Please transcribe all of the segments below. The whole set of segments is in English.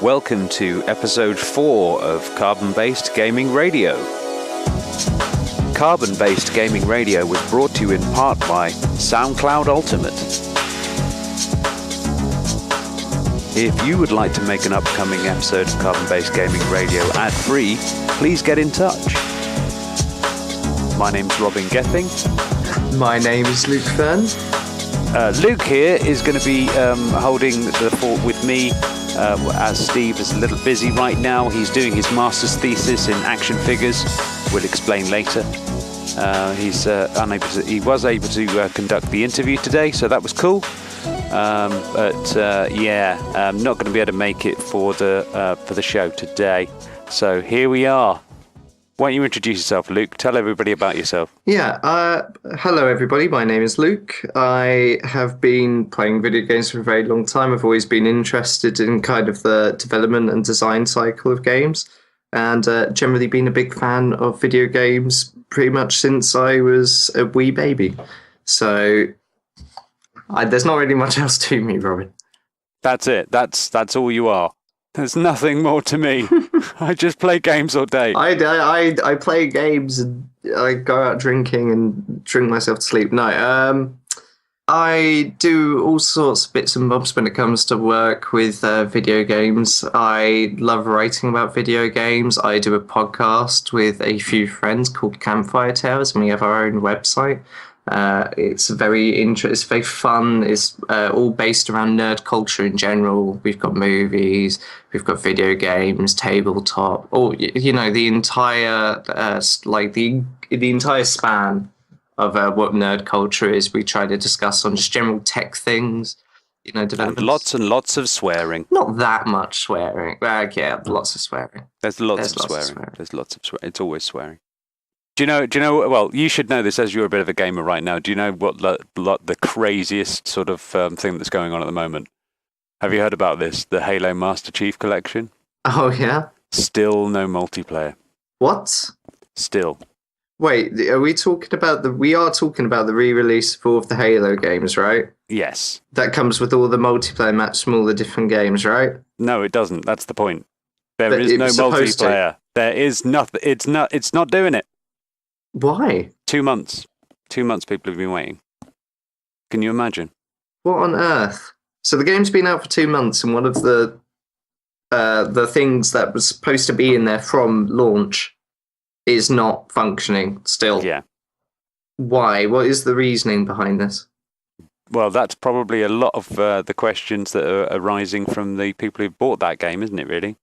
Welcome to episode 4 of Carbon-Based Gaming Radio. Carbon-Based Gaming Radio was brought to you in part by SoundCloud Ultimate. If you would like to make an upcoming episode of Carbon-Based Gaming Radio ad-free, please get in touch. My name's Robin Gething. My name is Luke Fern. Luke here is going to be holding the fort with me, as Steve is a little busy right now. He's doing his master's thesis in action figures. We'll explain later. He was able to conduct the interview today, so that was cool. I'm not going to be able to make it for the show today. So here we are. Why don't you introduce yourself, Luke? Tell everybody about yourself. Yeah, hello everybody, my name is Luke. I have been playing video games for a very long time. I've always been interested in kind of the development and design cycle of games, and generally been a big fan of video games pretty much since I was a wee baby. So there's not really much else to me, Robin. That's it. That's all you are. There's nothing more to me. I just play games all day. I play games and I go out drinking and drink myself to sleep. No, I do all sorts of bits and bobs when it comes to work with video games. I love writing about video games. I do a podcast with a few friends called Campfire Tales, and we have our own website. It's very interesting. It's very fun. It's all based around nerd culture in general. We've got movies, we've got video games, tabletop. The entire the entire span of what nerd culture is. We try to discuss on just general tech things. And lots and lots of swearing. Not that much swearing. Yeah, lots of swearing. There's lots of swearing. There's lots of swearing. It's always swearing. Do you know, well, you should know this as you're a bit of a gamer right now. Do you know what the craziest sort of thing that's going on at the moment? Have you heard about this? The Halo Master Chief Collection? Oh, yeah? Still no multiplayer. What? Still. Wait, are we talking about we are talking about the re-release of all of the Halo games, right? Yes. That comes with all the multiplayer maps from all the different games, right? No, it doesn't. That's the point. There is no multiplayer. There is nothing. It's not doing it. Why? 2 months. 2 months people have been waiting. Can you imagine? What on earth? So the game's been out for 2 months, and one of the things that was supposed to be in there from launch is not functioning still. Yeah. Why? What is the reasoning behind this? Well, that's probably a lot of the questions that are arising from the people who bought that game, isn't it, really?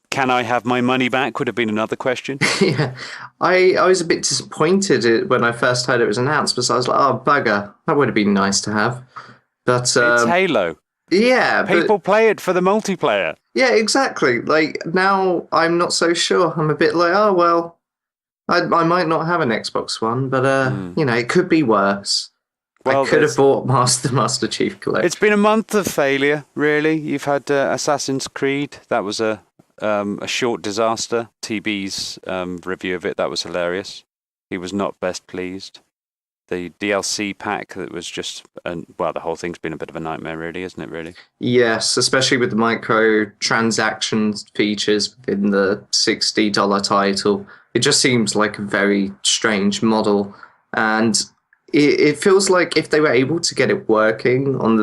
Can I have my money back would have been another question. Yeah, I was a bit disappointed when I first heard it was announced, because I was like, oh, bugger, that would have been nice to have. But it's Halo. Yeah. People play it for the multiplayer. Yeah, exactly. Like, now I'm not so sure. I'm a bit like, oh, well, I might not have an Xbox One, but, it could be worse. Well, I could have bought the Master Chief Collection. It's been a month of failure, really. You've had Assassin's Creed. That was a short disaster. TB's review of it, that was hilarious. He was not best pleased. The DLC pack that was just, the whole thing's been a bit of a nightmare, really, isn't it, really? Yes, especially with the microtransaction features within the $60 title. It just seems like a very strange model. And it feels like if they were able to get it working in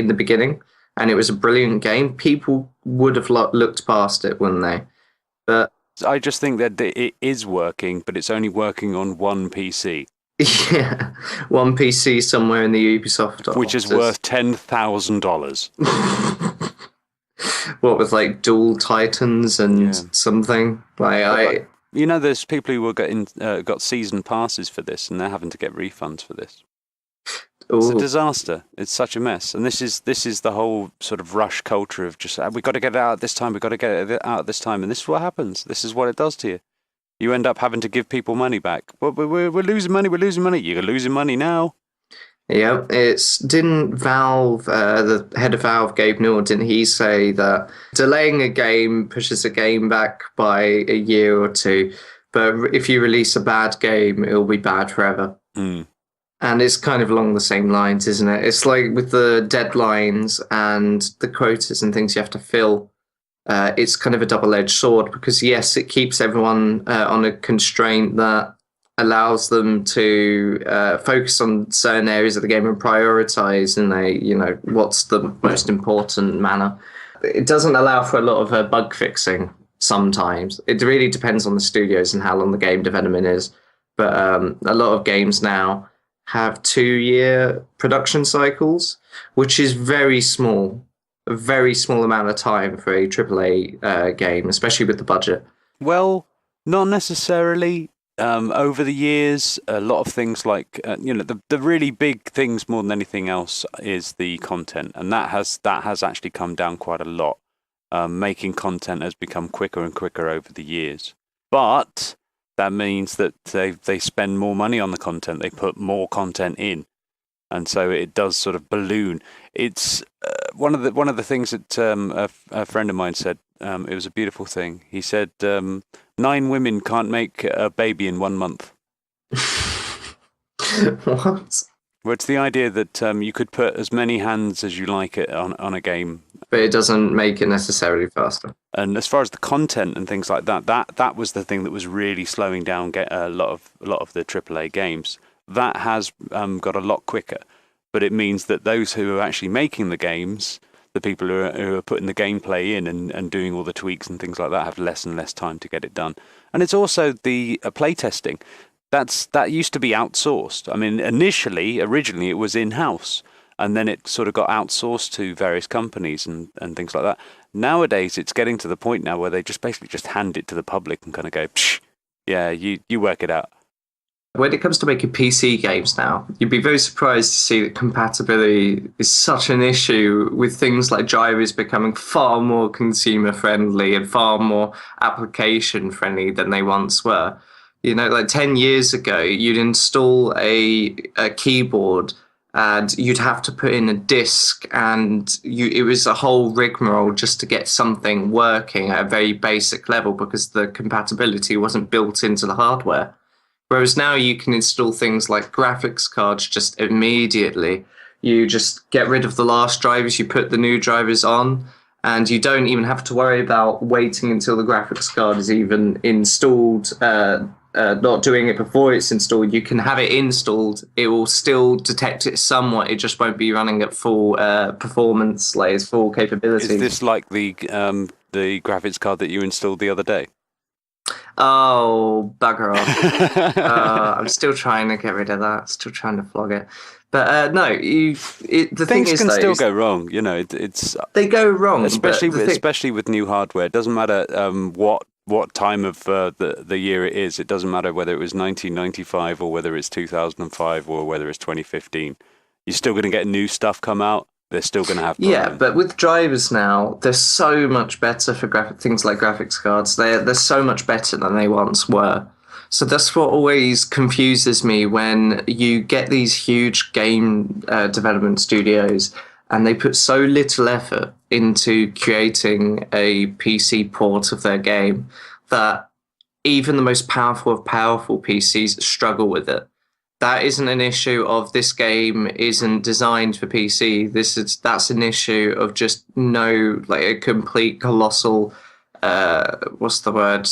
the beginning, and it was a brilliant game, people would have looked past it, wouldn't they? But I just think that it is working, but it's only working on one PC. Yeah, one PC somewhere in the Ubisoft office. Which is worth $10,000. What, with like dual Titans and something? There's people who got season passes for this, and they're having to get refunds for this. It's a disaster. It's such a mess. And this is the whole sort of rush culture of just, we've got to get it out at this time, we've got to get it out at this time. And this is what happens. This is what it does to you. You end up having to give people money back. We're losing money, You're losing money now. Yeah, didn't Valve, the head of Valve, Gabe Newell, didn't he say that delaying a game pushes a game back by a year or two, but if you release a bad game, it'll be bad forever. Mm. And it's kind of along the same lines, isn't it? It's like with the deadlines and the quotas and things you have to fill. it's kind of a double-edged sword because yes, it keeps everyone on a constraint that allows them to focus on certain areas of the game and prioritize in what's the most important manner. It doesn't allow for a lot of bug fixing sometimes. It really depends on the studios and how long the game development is. But a lot of games now have 2-year production cycles, which is very small, a very small amount of time for a AAA game, especially with the budget. Well, not necessarily. Over the years, a lot of things like the really big things more than anything else is the content, and that has actually come down quite a lot. Making content has become quicker and quicker over the years, but that means that they spend more money on the content. They put more content in, and so it does sort of balloon. It's one of the things that a friend of mine said. It was a beautiful thing. He said, 9 women can't make a baby in 1 month. What? Well, it's the idea that you could put as many hands as you like it on a game. But it doesn't make it necessarily faster. And as far as the content and things like that was the thing that was really slowing down a lot of the AAA games. That has got a lot quicker. But it means that those who are actually making the games, the people who are putting the gameplay in and doing all the tweaks and things like that, have less and less time to get it done. And it's also the playtesting. That used to be outsourced. I mean, originally it was in-house, and then it sort of got outsourced to various companies and things like that. Nowadays, it's getting to the point now where they basically just hand it to the public and kind of go, psh, yeah, you work it out. When it comes to making PC games now, you'd be very surprised to see that compatibility is such an issue, with things like drivers becoming far more consumer-friendly and far more application-friendly than they once were. Like 10 years ago, you'd install a keyboard and you'd have to put in a disk, and it was a whole rigmarole just to get something working at a very basic level because the compatibility wasn't built into the hardware. Whereas now you can install things like graphics cards just immediately. You just get rid of the last drivers, you put the new drivers on, and you don't even have to worry about waiting until the graphics card is even installed, not doing it before it's installed. You can have it installed. It will still detect it somewhat. It just won't be running at full performance, like its full capability. Is this like the graphics card that you installed the other day? Oh, bugger off. I'm still trying to get rid of that. Still trying to flog it. But no, the thing is, things can still go wrong. They go wrong, especially with new hardware. It doesn't matter what time of the year it is. It doesn't matter whether it was 1995 or whether it's 2005 or whether it's 2015. You're still going to get new stuff come out. They're still going to have problems. Yeah, but with drivers now, they're so much better for things like graphics cards. They're so much better than they once were. So that's what always confuses me when you get these huge game development studios and they put so little effort into creating a PC port of their game that even the most powerful of powerful PCs struggle with it. That isn't an issue of this game isn't designed for PC. That's an issue of just a complete colossal what's the word?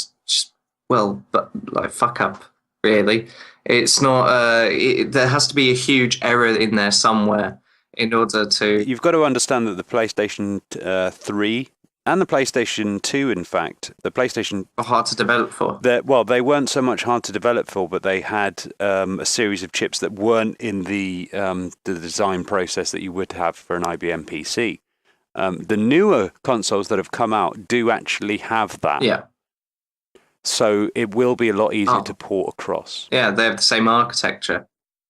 Fuck up, really. It's not there has to be a huge error in there somewhere in order to... You've got to understand that the PlayStation 3 and the PlayStation 2, in fact, the PlayStation... are hard to develop for. They weren't so much hard to develop for, but they had a series of chips that weren't in the design process that you would have for an IBM PC. The newer consoles that have come out do actually have that. Yeah. So it will be a lot easier to port across. Yeah, they have the same architecture.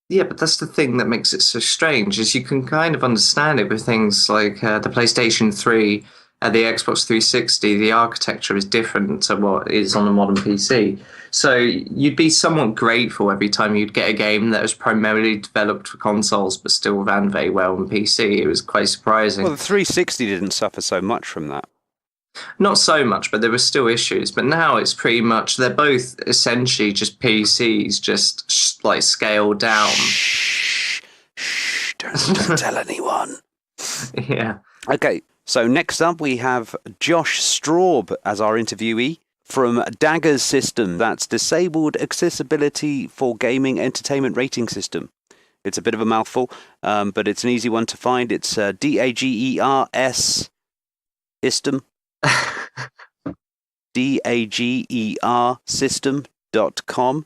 Yeah, but that's the thing that makes it so strange, is you can kind of understand it with things like the PlayStation 3 and the Xbox 360. The architecture is different to what is on a modern PC. So you'd be somewhat grateful every time you'd get a game that was primarily developed for consoles but still ran very well on PC. It was quite surprising. Well, the 360 didn't suffer so much from that. Not so much, but there were still issues. But now it's pretty much, they're both essentially just PCs, just scaled down. Shh, don't tell anyone. Yeah. Okay, So next up, we have Josh Straub as our interviewee from Daggers System. That's Disabled Accessibility for Gaming Entertainment Rating System. It's a bit of a mouthful, but it's an easy one to find. It's DAGERS System. DAGER System.com.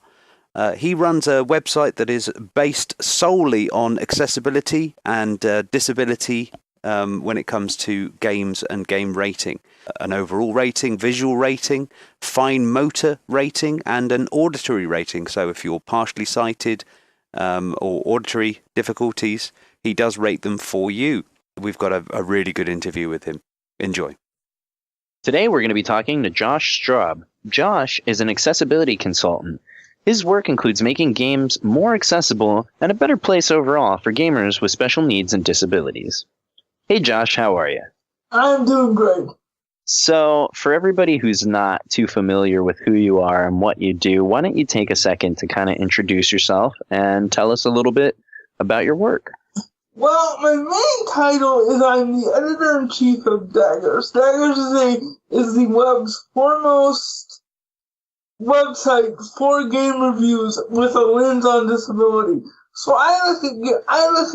He runs a website that is based solely on accessibility and disability when it comes to games and game rating. An overall rating, visual rating, fine motor rating, and an auditory rating. So if you're partially sighted or auditory difficulties, he does rate them for you. We've got a really good interview with him. Enjoy. Today we're going to be talking to Josh Straub. Josh is an accessibility consultant. His work includes making games more accessible and a better place overall for gamers with special needs and disabilities. Hey Josh, how are you? I'm doing great. So, for everybody who's not too familiar with who you are and what you do, why don't you take a second to kind of introduce yourself and tell us a little bit about your work? Well, my main title is I'm the editor-in-chief of Daggers. Daggers is the web's foremost website for game reviews with a lens on disability. So I look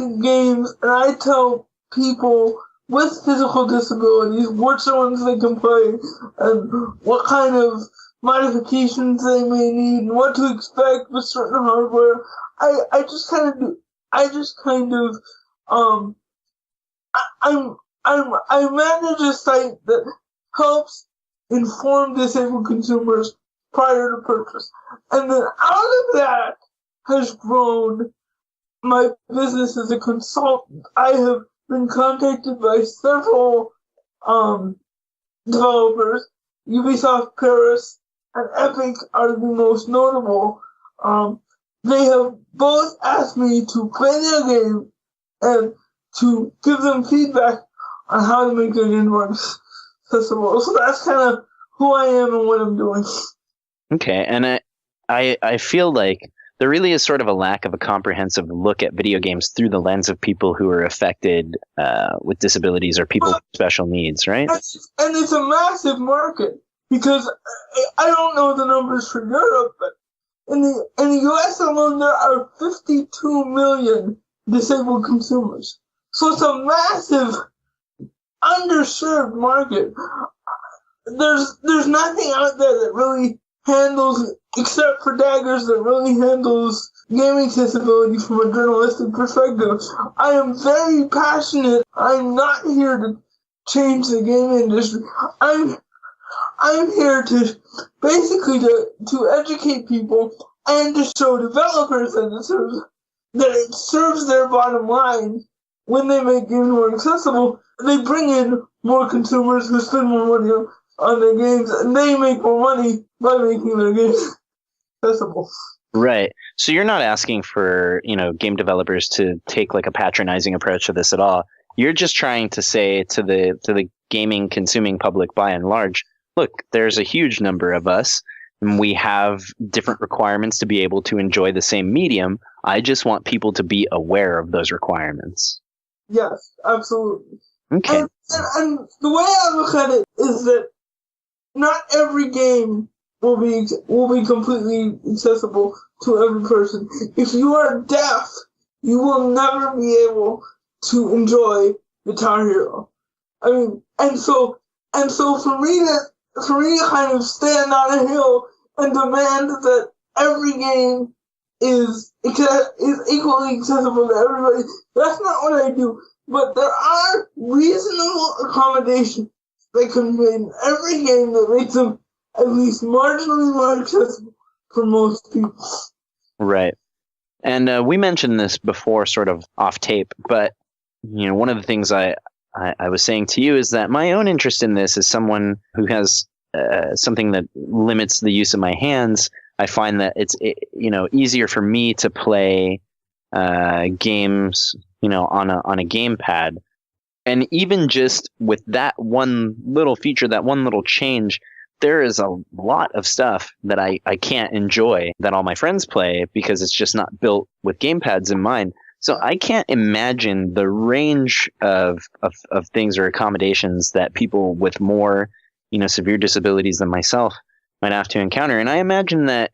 at games and I tell people with physical disabilities which ones they can play and what kind of modifications they may need and what to expect with certain hardware. I manage a site that helps inform disabled consumers prior to purchase. And then out of that has grown my business as a consultant. I have been contacted by several developers. Ubisoft Paris and Epic are the most notable. They have both asked me to play their game and to give them feedback on how to make their game more accessible. So that's kind of who I am and what I'm doing. Okay, and I feel like there really is sort of a lack of a comprehensive look at video games through the lens of people who are affected with disabilities or people with special needs, right? And it's a massive market because I don't know the numbers for Europe, but in the US alone there are 52 million disabled consumers. So it's a massive underserved market. There's nothing out there that really handles, except for Daggers, that really handles gaming accessibility from a journalistic perspective. I am very passionate. I'm not here to change the game industry. I'm here to basically to educate people and to show developers that it serves their bottom line when they make games more accessible. They bring in more consumers who spend more money on their games, and they make more money by making their games accessible. Right. So you're not asking for, game developers to take like a patronizing approach to this at all. You're just trying to say to the gaming consuming public by and large, look, there's a huge number of us, and we have different requirements to be able to enjoy the same medium. I just want people to be aware of those requirements. Yes, absolutely. Okay. And the way I look at it is that not every game will be completely accessible to every person. If you are deaf, you will never be able to enjoy Guitar Hero. I mean, and so for me to kind of stand on a hill and demand that every game is equally accessible to everybody, that's not what I do. But there are reasonable accommodations that can be made in every game that makes them at least marginally more accessible for most people. Right. And we mentioned this before sort of off tape, but one of the things I was saying to you is that my own interest in this is someone who has something that limits the use of my hands. I find that it's easier for me to play games on a gamepad, and even just with that one little feature, that one little change, there is a lot of stuff that I can't enjoy that all my friends play because it's just not built with gamepads in mind. So I can't imagine the range of things or accommodations that people with more, severe disabilities than myself might have to encounter. And I imagine that,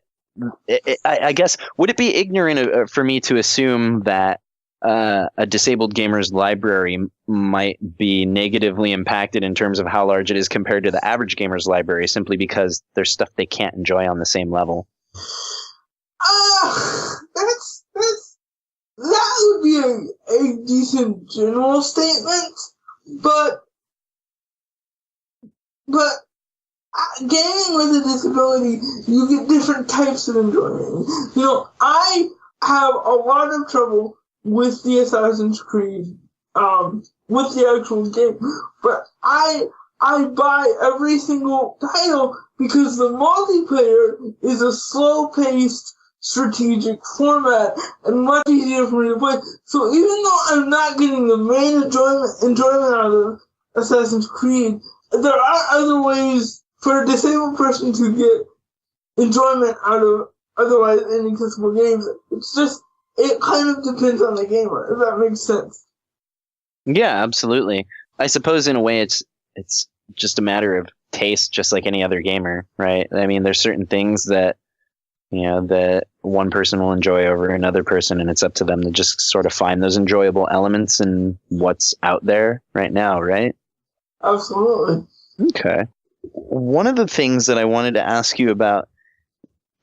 I guess, would it be ignorant for me to assume that a disabled gamer's library might be negatively impacted in terms of how large it is compared to the average gamer's library, simply because there's stuff they can't enjoy on the same level? That would be a decent general statement, but gaming with a disability, you get different types of enjoyment. I have a lot of trouble with the Assassin's Creed, with the actual game, but I buy every single title because the multiplayer is a slow-paced strategic format and much easier for me to play. So even though I'm not getting the main enjoyment out of Assassin's Creed, there are other ways for a disabled person to get enjoyment out of otherwise inaccessible games. It's just, it kind of depends on the gamer, if that makes sense. Yeah, absolutely. I suppose in a way it's just a matter of taste, just like any other gamer, right? I mean, there's certain things that that one person will enjoy over another person, and it's up to them to just sort of find those enjoyable elements in what's out there right now, right? Absolutely. Okay. One of the things that I wanted to ask you about,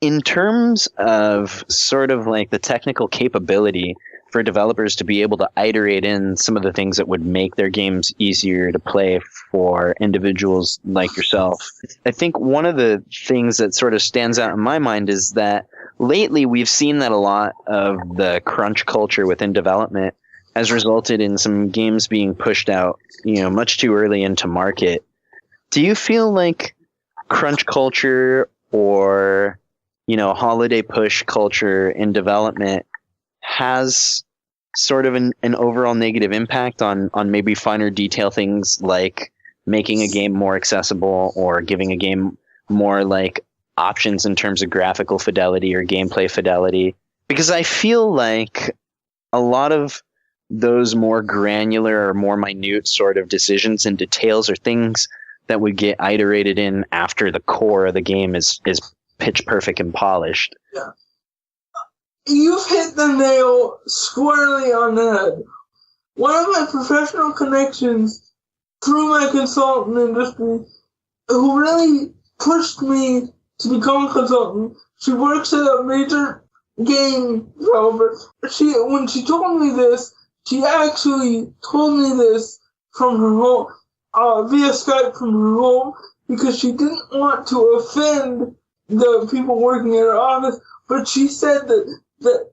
in terms of sort of like the technical capability for developers to be able to iterate in some of the things that would make their games easier to play for individuals like yourself. I think one of the things that sort of stands out in my mind is that lately we've seen that a lot of the crunch culture within development has resulted in some games being pushed out, much too early into market. Do you feel like crunch culture or, holiday push culture in development has sort of an overall negative impact on maybe finer detail things like making a game more accessible or giving a game more like options in terms of graphical fidelity or gameplay fidelity? Because I feel like a lot of those more granular or more minute sort of decisions and details are things that would get iterated in after the core of the game is pitch perfect and polished. Yeah. You've hit the nail squarely on the head. One of my professional connections through my consultant industry, who really pushed me to become a consultant, she works at a major game developer. When she told me this, she actually told me this from her home, via Skype from her home, because she didn't want to offend the people working in her office, but she said that the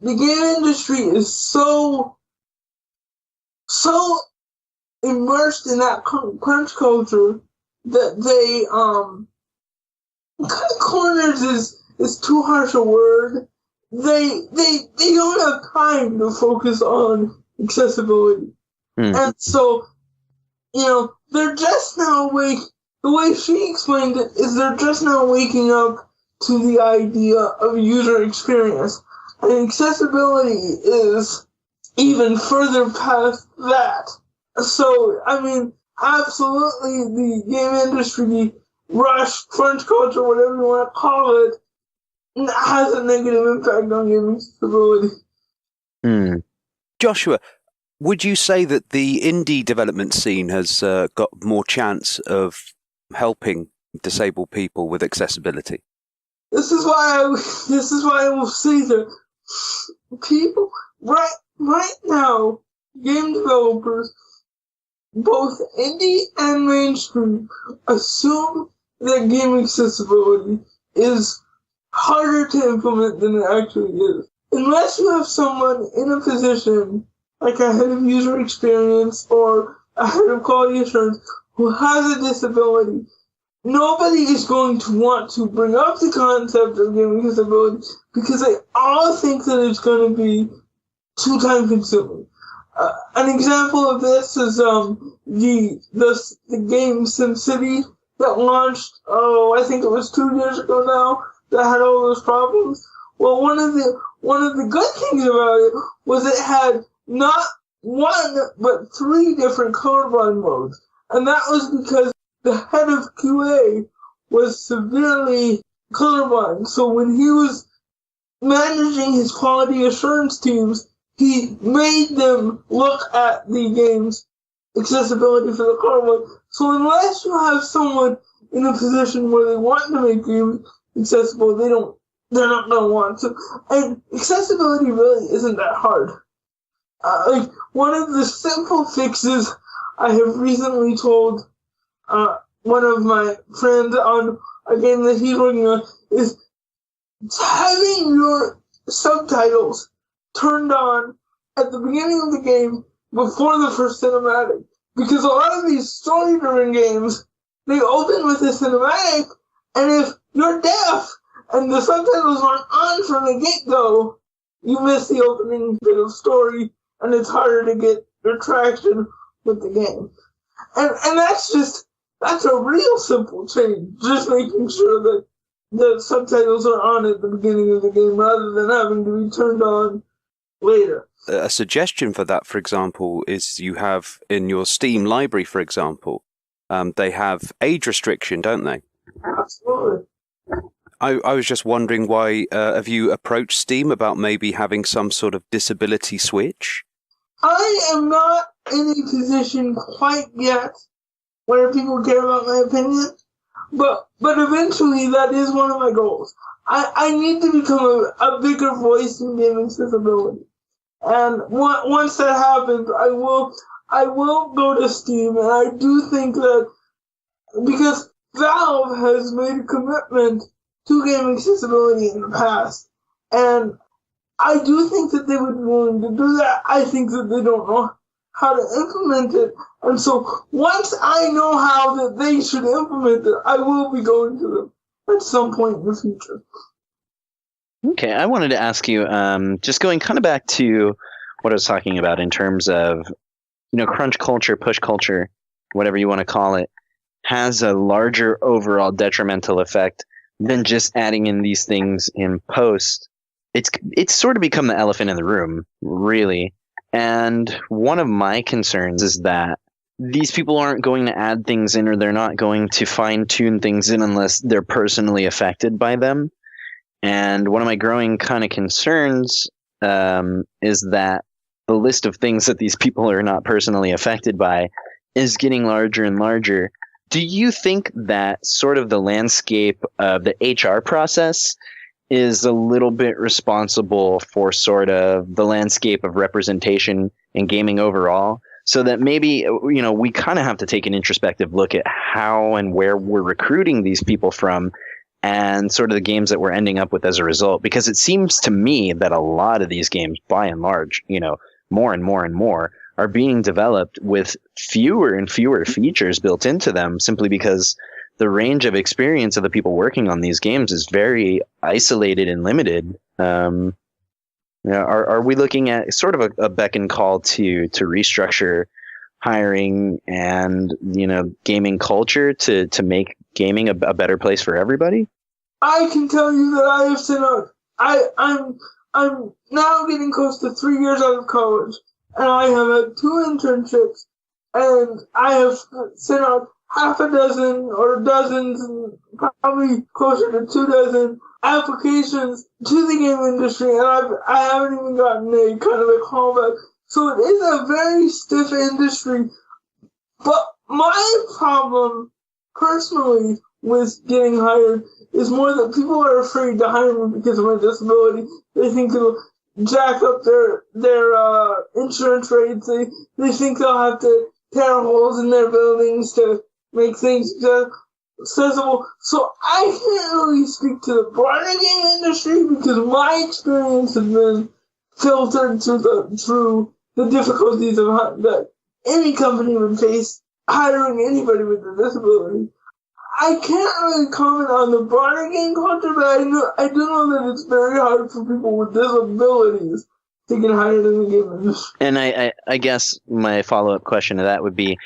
game industry is so immersed in that crunch culture that they cut corners is too harsh a word. They don't have time to focus on accessibility, and so they're just now the way she explained it is they're just now waking up to the idea of user experience. And accessibility is even further past that. So, I mean, absolutely the game industry, rush, crunch culture, whatever you want to call it, has a negative impact on game accessibility. Joshua, would you say that the indie development scene has got more chance of helping disabled people with accessibility? This is why I will say that people right now, game developers, both indie and mainstream, assume that game accessibility is harder to implement than it actually is. Unless you have someone in a position like a head of user experience or a head of quality assurance who has a disability, nobody is going to want to bring up the concept of game accessibility because they all think that it's going to be too time consuming. An example of this is the game SimCity that launched, I think it was 2 years ago now, that had all those problems. Well, one of one of the good things about it was it had not one, but 3 different colorblind modes. And that was because the head of QA was severely colorblind. So when he was managing his quality assurance teams, he made them look at the game's accessibility for the colorblind. So unless you have someone in a position where they want to make games accessible, they're not going to want to. And accessibility really isn't that hard. Like, one of the simple fixes I have recently told one of my friends on a game that he's working on is having your subtitles turned on at the beginning of the game before the first cinematic. Because a lot of these story-driven games, they open with a cinematic, and if you're deaf and the subtitles aren't on from the get-go, you miss the opening bit of story, and it's harder to get your traction with the game. And that's a real simple change, just making sure that the subtitles are on at the beginning of the game rather than having to be turned on later. A suggestion for that, for example, is you have in your Steam library, for example, they have age restriction, don't they? Absolutely. I was just wondering why have you approached Steam about maybe having some sort of disability switch? I am not in a position quite yet where people care about my opinion, but eventually that is one of my goals. I need to become a bigger voice in game accessibility. And once that happens, I will go to Steam, and I do think that because Valve has made a commitment to game accessibility in the past, and I do think that they would be willing to do that. I think that they don't know how to implement it, and so once I know how that they should implement it, I will be going to them at some point in the future. Okay, I wanted to ask you, just going kind of back to what I was talking about in terms of, crunch culture, push culture, whatever you want to call it, has a larger overall detrimental effect than just adding in these things in post. It's sort of become the elephant in the room, really. And one of my concerns is that these people aren't going to add things in, or they're not going to fine-tune things in unless they're personally affected by them. And one of my growing kind of concerns is that the list of things that these people are not personally affected by is getting larger and larger. Do you think that sort of the landscape of the HR process is a little bit responsible for sort of the landscape of representation in gaming overall? So that maybe, we kind of have to take an introspective look at how and where we're recruiting these people from, and sort of the games that we're ending up with as a result. Because it seems to me that a lot of these games, by and large, more and more and more, are being developed with fewer and fewer features built into them, simply because the range of experience of the people working on these games is very isolated and limited. Are we looking at sort of a beck and call to restructure hiring and gaming culture to make gaming a better place for everybody? I can tell you that I have sent out. I'm now getting close to 3 years out of college, and I have had 2 internships, and I have sent out half a dozen or dozens, and probably closer to 2 dozen applications to the game industry, and I haven't even gotten a kind of a callback. So it is a very stiff industry. But my problem, personally, with getting hired is more that people are afraid to hire me because of my disability. They think it'll jack up their insurance rates. They think they'll have to tear holes in their buildings to make things accessible. So I can't really speak to the broader game industry because my experience has been filtered through the difficulties that any company would face hiring anybody with a disability. I can't really comment on the broader game culture, but I do know that it's very hard for people with disabilities to get hired in the game industry. And I guess my follow-up question to that would be,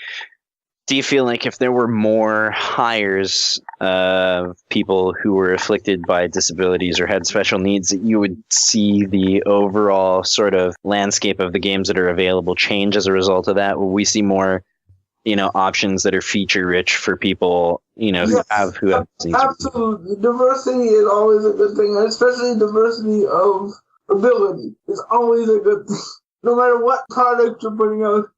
Do you feel like if there were more hires of people who were afflicted by disabilities or had special needs, that you would see the overall sort of landscape of the games that are available change as a result of that? Will we see more, options that are feature rich for people, Yes, who have needs? absolutely. Diversity is always a good thing, and especially diversity of ability is always a good thing. No matter what product you're putting out,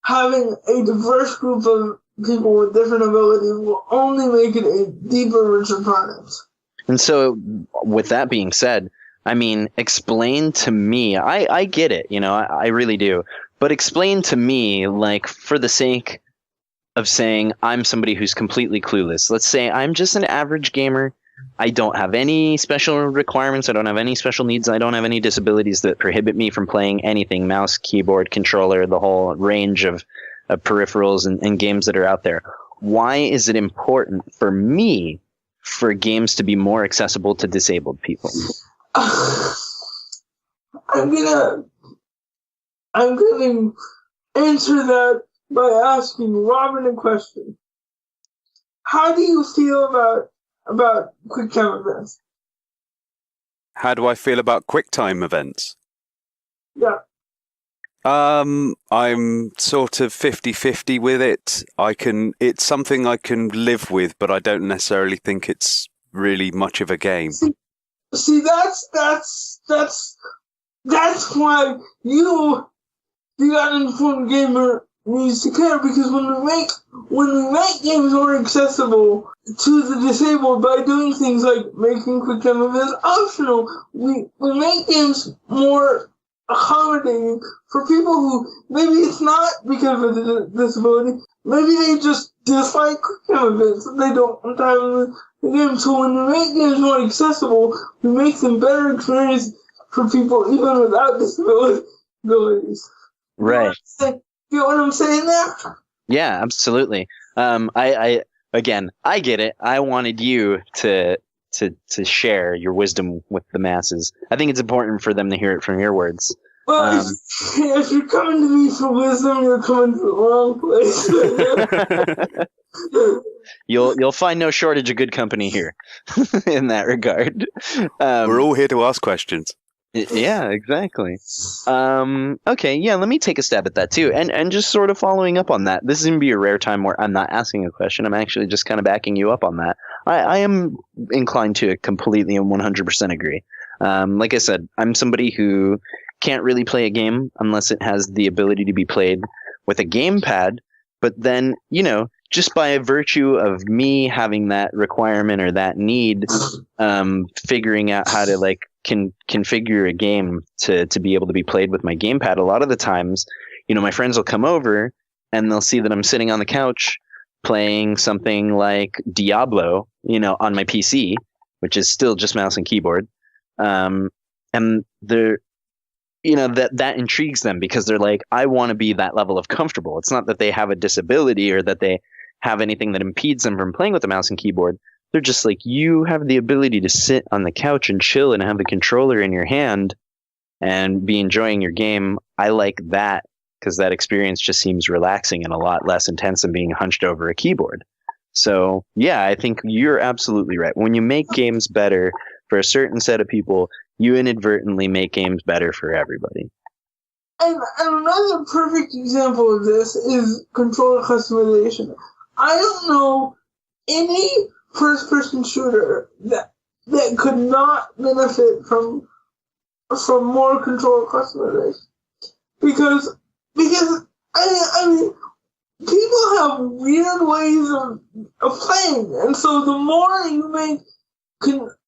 having a diverse group of people with different abilities will only make it a deeper, richer product. And so, with that being said, I mean, explain to me. I get it, I really do. But explain to me, like, for the sake of saying I'm somebody who's completely clueless. Let's say I'm just an average gamer. I don't have any special requirements. I don't have any special needs. I don't have any disabilities that prohibit me from playing anything, mouse, keyboard, controller, the whole range of peripherals and games that are out there. Why is it important for me for games to be more accessible to disabled people? I'm gonna answer that by asking Robin a question. How do you feel about QuickTime events? How do I feel about QuickTime events? Yeah. I'm sort of 50-50 with it. It's something I can live with, but I don't necessarily think it's really much of a game. See, that's why you got an informed gamer needs to care, because when we make games more accessible to the disabled by doing things like making QuickTime events optional, we make games more accommodating for people who maybe it's not because of a disability, maybe they just dislike QuickTime events and they don't want time in the game. So when we make games more accessible, we make them better experience for people even without disabilities. Right. You know what I'm saying there? Yeah, absolutely. I get it. I wanted you to share your wisdom with the masses. I think it's important for them to hear it from your words. Well, if you're coming to me for wisdom, you're coming to the wrong place. You'll find no shortage of good company here in that regard. We're all here to ask questions. Yeah, exactly. Okay, yeah, let me take a stab at that too. And just sort of following up on that. This is going to be a rare time where I'm not asking a question. I'm actually just kind of backing you up on that. I am inclined to completely and 100% agree. Like I said, I'm somebody who can't really play a game unless it has the ability to be played with a gamepad. But then, just by virtue of me having that requirement or that need, figuring out how to configure a game to be able to be played with my gamepad, a lot of the times, my friends will come over and they'll see that I'm sitting on the couch playing something like Diablo, on my PC, which is still just mouse and keyboard. And they're, that intrigues them because they're like, I want to be that level of comfortable. It's not that they have a disability or that they have anything that impedes them from playing with a mouse and keyboard. They're just like, you have the ability to sit on the couch and chill and have the controller in your hand and be enjoying your game. I like that because that experience just seems relaxing and a lot less intense than being hunched over a keyboard. So, yeah, I think you're absolutely right. When you make games better for a certain set of people, you inadvertently make games better for everybody. And another perfect example of this is controller customization. I don't know any first-person shooter that could not benefit from more controller customization, because I mean people have weird ways of playing, and so the more you make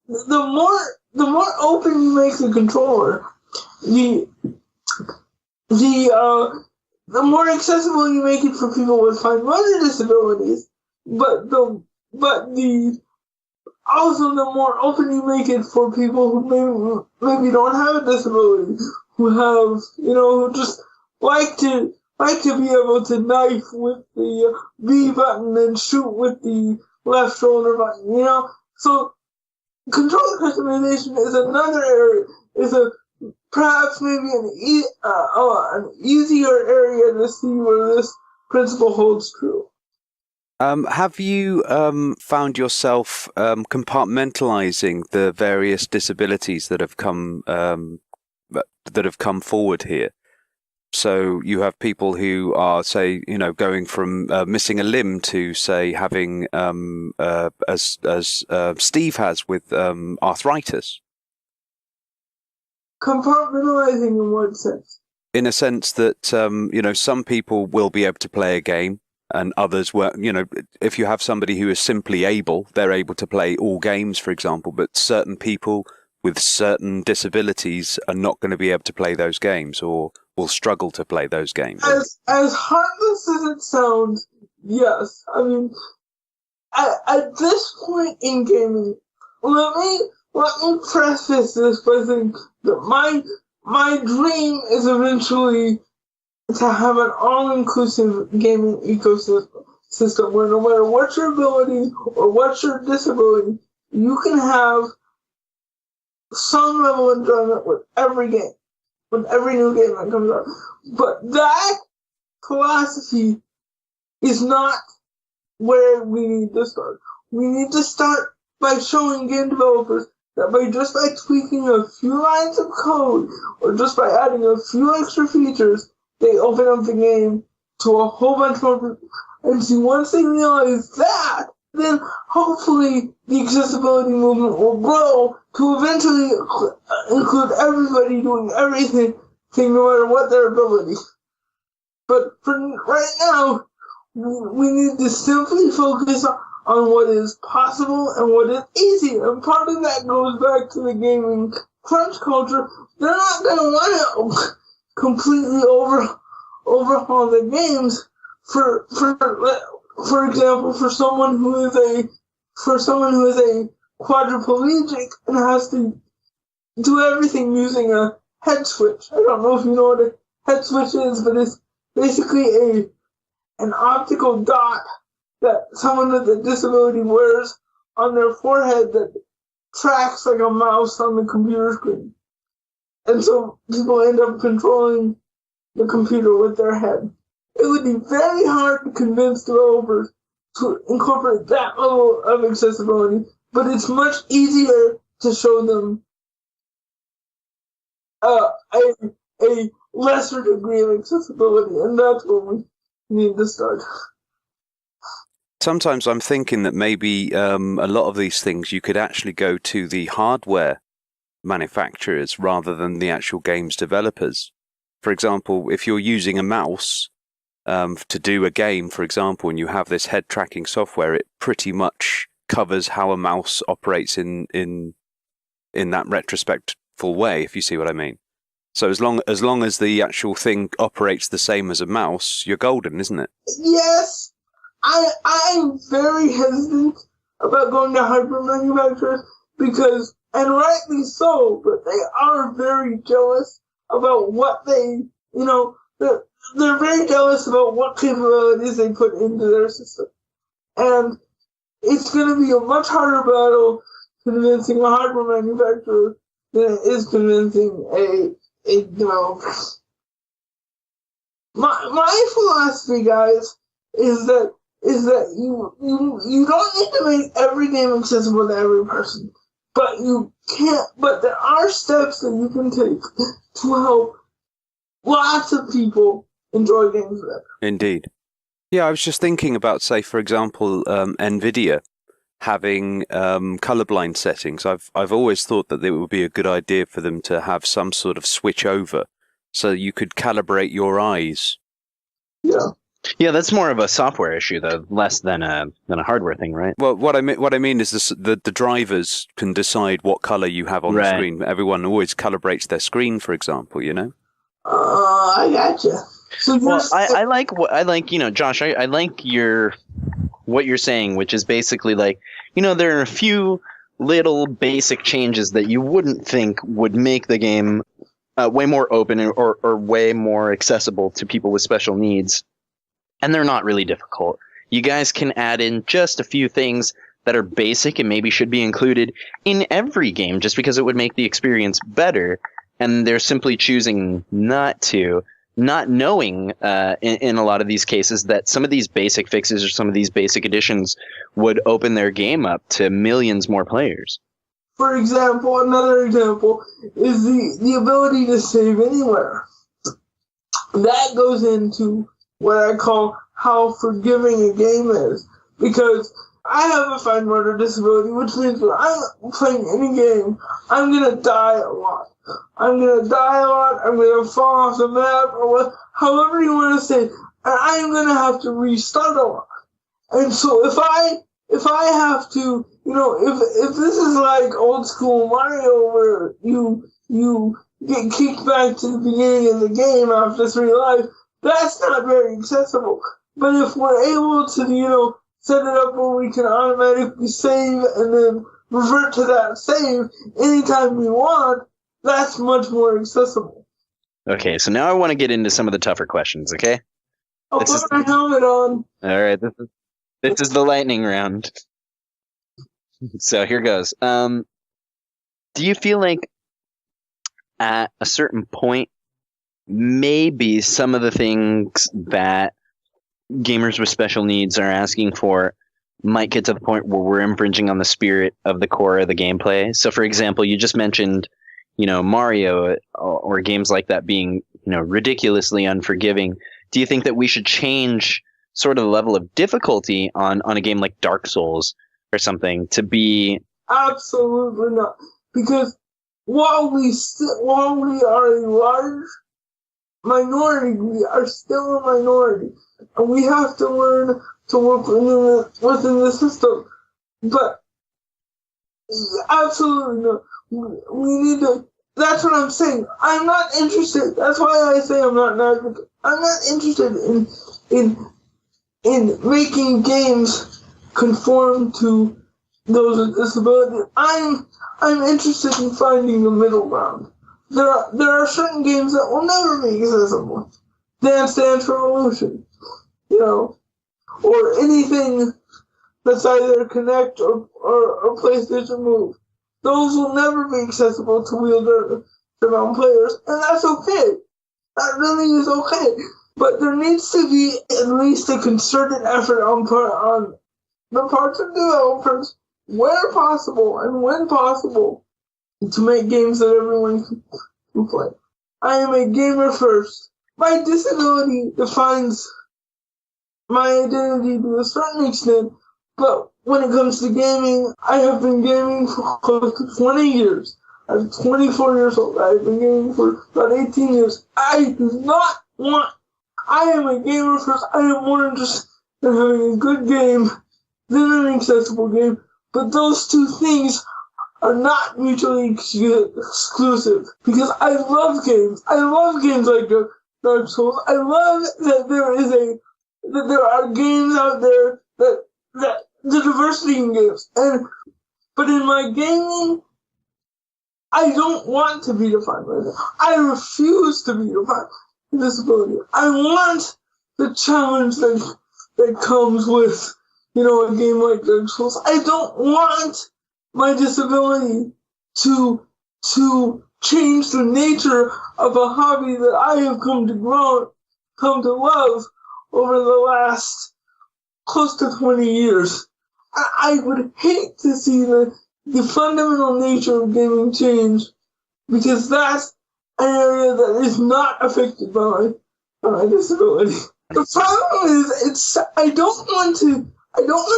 the more open you make the controller, the more accessible you make it for people with fine motor disabilities, also the more open you make it for people who maybe don't have a disability, who have, who just like to be able to knife with the B button and shoot with the left shoulder button, So controller customization is another area, perhaps maybe an easier area to see where this principle holds true. Have you found yourself compartmentalizing the various disabilities that have come forward here? So you have people who are, say, going from missing a limb to, say, having, as Steve has with arthritis. Compartmentalizing in what sense? In a sense that some people will be able to play a game. And others were, if you have somebody who is simply able, they're able to play all games, for example, but certain people with certain disabilities are not going to be able to play those games or will struggle to play those games. As heartless as it sounds, yes. I mean, at this point in gaming, let me preface this by saying that my dream is eventually to have an all-inclusive gaming ecosystem where no matter what your ability or what's your disability, you can have some level of enjoyment with every game, with every new game that comes out. But that philosophy is not where we need to start. We need to start by showing game developers that by tweaking a few lines of code or just by adding a few extra features, they open up the game to a whole bunch more people. And see, once they realize that, then hopefully the accessibility movement will grow to eventually include everybody doing everything, no matter what their ability. But for right now, we need to simply focus on what is possible and what is easy. And part of that goes back to the gaming crunch culture. They're not going to want to completely overhaul the games for example, for someone who is a quadriplegic and has to do everything using a head switch. I don't know if you know what a head switch is, but it's basically an optical dot that someone with a disability wears on their forehead that tracks like a mouse on the computer screen. And so people end up controlling the computer with their head. It would be very hard to convince developers to incorporate that level of accessibility, but it's much easier to show them a lesser degree of accessibility, and that's where we need to start. Sometimes I'm thinking that maybe a lot of these things you could actually go to the hardware manufacturers rather than the actual games developers. For example, if you're using a mouse to do a game, for example, and you have this head tracking software, it pretty much covers how a mouse operates in that retrospectful way, if you see what I mean. So as long as the actual thing operates the same as a mouse, you're golden, isn't it? Yes, I'm very hesitant about going to hardware manufacturers because, and rightly so, but they are very jealous about what they, they're very jealous about what capabilities they put into their system. And it's going to be a much harder battle convincing a hardware manufacturer than it is convincing a developer. My philosophy, guys, is that you don't need to make every game accessible to every person. But you can't. But there are steps that you can take to help lots of people enjoy games better. Indeed. Yeah, I was just thinking about, say, for example, NVIDIA having colorblind settings. I've always thought that it would be a good idea for them to have some sort of switch over, so you could calibrate your eyes. Yeah. Yeah, that's more of a software issue, though, less than a hardware thing, right? Well, what I mean is the drivers can decide what color you have on the screen. Everyone always calibrates their screen, for example. I gotcha. So well, I like Josh. I like what you're saying, which is basically like, there are a few little basic changes that you wouldn't think would make the game way more open or way more accessible to people with special needs. And they're not really difficult. You guys can add in just a few things that are basic and maybe should be included in every game just because it would make the experience better. And they're simply choosing not to. not knowing in a lot of these cases that some of these basic fixes or some of these basic additions would open their game up to millions more players. For example, another example is the ability to save anywhere. That goes into what I call how forgiving a game is. Because I have a fine motor disability, which means when I'm playing any game, I'm going to die a lot. I'm going to fall off the map, or however you want to say it, and I'm going to have to restart a lot. And so if I have to, if this is like old school Mario where you get kicked back to the beginning of the game after 3 lives, that's not very accessible. But if we're able to, set it up where we can automatically save and then revert to that save anytime we want, that's much more accessible. Okay, so now I want to get into some of the tougher questions, okay? I'll put my helmet on. All right, this is the lightning round. So here goes. Do you feel like at a certain point, maybe some of the things that gamers with special needs are asking for might get to the point where we're infringing on the spirit of the core of the gameplay? So, for example, you just mentioned, Mario or games like that being, ridiculously unforgiving. Do you think that we should change sort of the level of difficulty on a game like Dark Souls or something to be? Absolutely not. Because while we are a large minority, we are still a minority. And we have to learn to work within the system. But absolutely not. We need to. That's what I'm saying. I'm not interested. That's why I say I'm not an advocate. I'm not interested in making games conform to those with disabilities. I'm interested in finding the middle ground. There are certain games that will never be accessible. Dance Dance Revolution, or anything that's either Kinect or PlayStation Move. Those will never be accessible to wheelchair-bound players, and that's okay. That really is okay. But there needs to be at least a concerted effort on the parts of developers, where possible and when possible, to make games that everyone can play. I am a gamer first. My disability defines my identity to a certain extent, but when it comes to gaming, I have been gaming for close to 20 years. I'm 24 years old. I've been gaming for about 18 years. I am a gamer first. I am more interested in having a good game than an accessible game, but those two things are not mutually exclusive, because I love games. I love games like Dark Souls. I love that there are games out there that the diversity in games. But in my gaming, I don't want to be defined by that. I refuse to be defined by disability. I want the challenge that comes with, a game like Dark Souls. I don't want my disability to change the nature of a hobby that I have come to love over the last close to 20 years. I would hate to see the fundamental nature of gaming change, because that's an area that is not affected by my disability. The problem is, I don't want to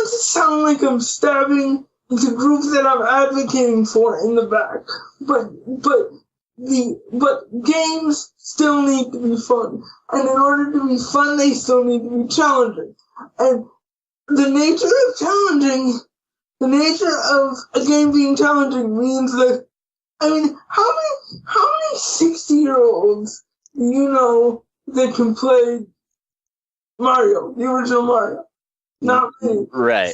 sound like I'm stabbing the group that I'm advocating for in the back, but games still need to be fun, and in order to be fun, they still need to be challenging. And the nature of a game being challenging means that, how many 60-year-olds do you know that can play Mario, the original Mario? Not me. Right.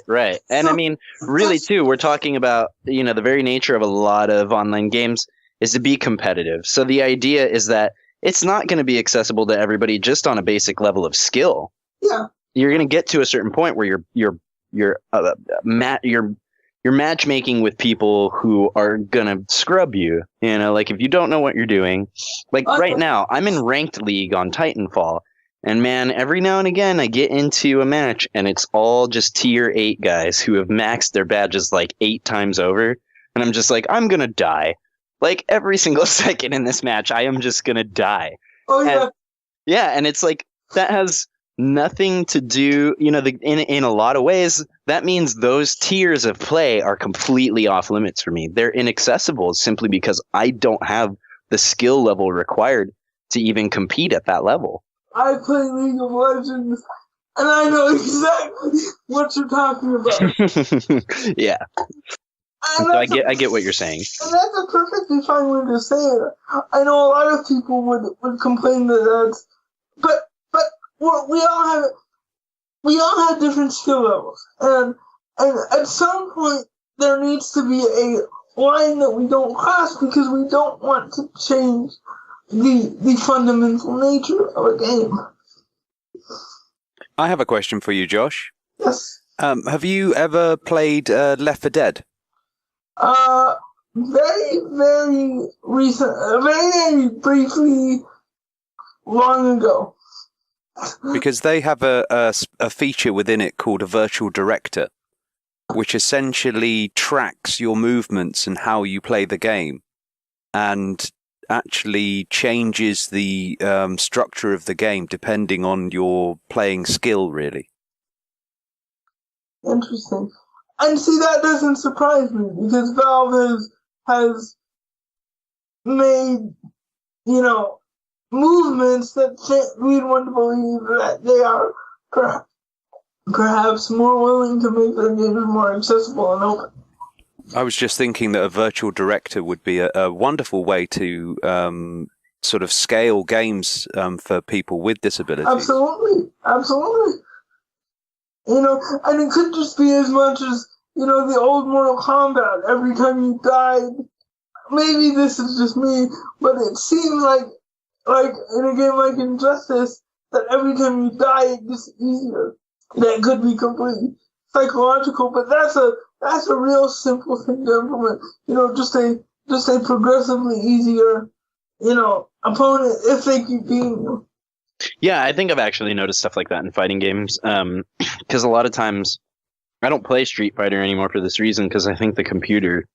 And really too, we're talking about, the very nature of a lot of online games is to be competitive. So the idea is that it's not going to be accessible to everybody just on a basic level of skill. Yeah. You're going to get to a certain point where your you're matchmaking with people who are gonna scrub you. You know, like if you don't know what you're doing. Like right now, I'm in ranked league on Titanfall, and man, every now and again I get into a match and it's all just tier 8 guys who have maxed their badges like 8 times over, and I'm just like, I'm gonna die. Like every single second in this match, I am just gonna die. Oh yeah. And, yeah, and it's like that has nothing to do, you know, in a lot of ways, that means those tiers of play are completely off limits for me. They're inaccessible simply because I don't have the skill level required to even compete at that level. I play League of Legends, and I know exactly what you're talking about. Yeah. So I get what you're saying. And that's a perfectly fine way to say it. I know a lot of people would complain that that's... But we all have different skill levels, and at some point there needs to be a line that we don't cross because we don't want to change the fundamental nature of a game. I have a question for you, Josh. Yes. Have you ever played Left 4 Dead? Very, very recent, very briefly, long ago. Because they have a feature within it called a virtual director, which essentially tracks your movements and how you play the game, and actually changes the structure of the game depending on your playing skill, really. Interesting. And see, that doesn't surprise me, because Valve has made, you know, movements that lead one to believe that they are perhaps more willing to make their games more accessible and open. I was just thinking that a virtual director would be a wonderful way to sort of scale games for people with disabilities. Absolutely. You know, and it could just be as much as, you know, the old Mortal Kombat. Every time you died, maybe this is just me, but it seemed like in a game like Injustice, that every time you die, it gets easier. That could be completely psychological, but that's a real simple thing to implement. You know, just a progressively easier, you know, opponent if they keep beating you. Yeah, I think I've actually noticed stuff like that in fighting games. Because a lot of times I don't play Street Fighter anymore for this reason, because I think the computer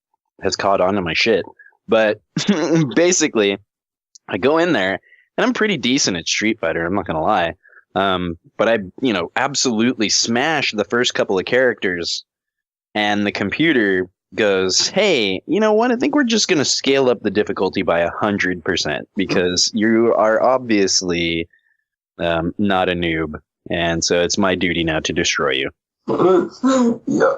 has caught on to my shit. But basically, I go in there and I'm pretty decent at Street Fighter, I'm not going to lie. But I, you know, absolutely smash the first couple of characters, and the computer goes, hey, you know what? I think we're just going to scale up the difficulty by 100% because you are obviously not a noob. And so it's my duty now to destroy you. Yeah.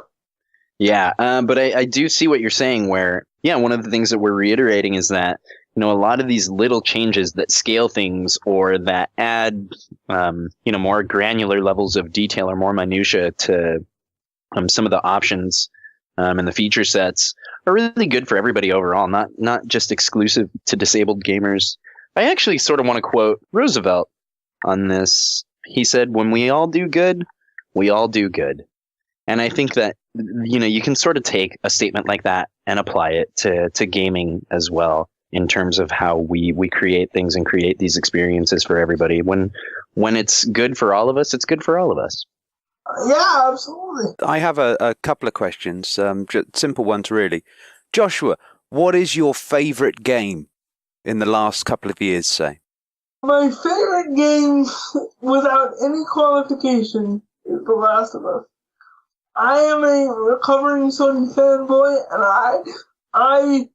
Yeah, but I do see what you're saying where, yeah, one of the things that we're reiterating is that, you know, a lot of these little changes that scale things or that add, you know, more granular levels of detail or more minutia to some of the options and the feature sets are really good for everybody overall, not just exclusive to disabled gamers. I actually sort of want to quote Roosevelt on this. He said, when we all do good, we all do good. And I think that, you know, you can sort of take a statement like that and apply it to gaming as well, in terms of how we create things and create these experiences for everybody. When it's good for all of us, it's good for all of us. Yeah, absolutely. I have a couple of questions, just simple ones really. Joshua, what is your favorite game in the last couple of years, say? My favorite game, without any qualification, is The Last of Us. I am a recovering Sony fanboy, and I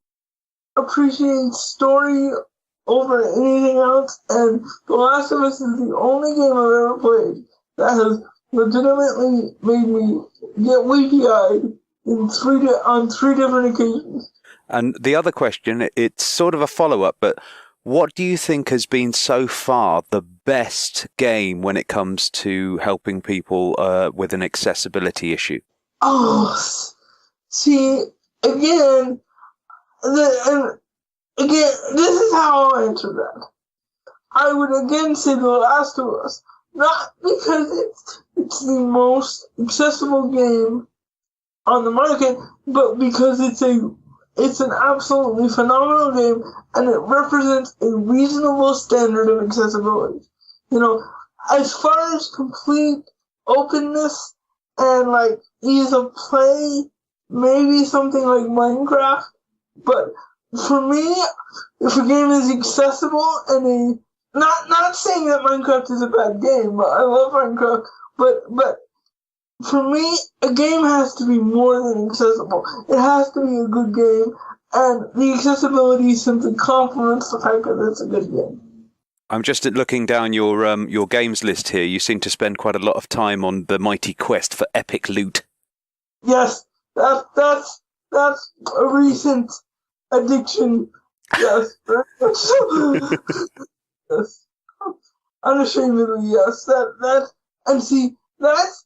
appreciate story over anything else, and The Last of Us is the only game I've ever played that has legitimately made me get weepy-eyed on three different occasions. And the other question, it's sort of a follow-up, but what do you think has been so far the best game when it comes to helping people with an accessibility issue? Oh, see, again, this is how I'll answer that. I would again say The Last of Us, not because it's the most accessible game on the market, but because it's an absolutely phenomenal game, and it represents a reasonable standard of accessibility. You know, as far as complete openness and like ease of play, maybe something like Minecraft, but for me, if a game is accessible and not saying that Minecraft is a bad game, I love Minecraft, but for me, a game has to be more than accessible. It has to be a good game, and the accessibility simply complements the fact that it's a good game. I'm just looking down your games list here. You seem to spend quite a lot of time on the mighty quest for epic loot. Yes, that's a recent addiction. Yes, yes, unashamedly, yes. And see, that's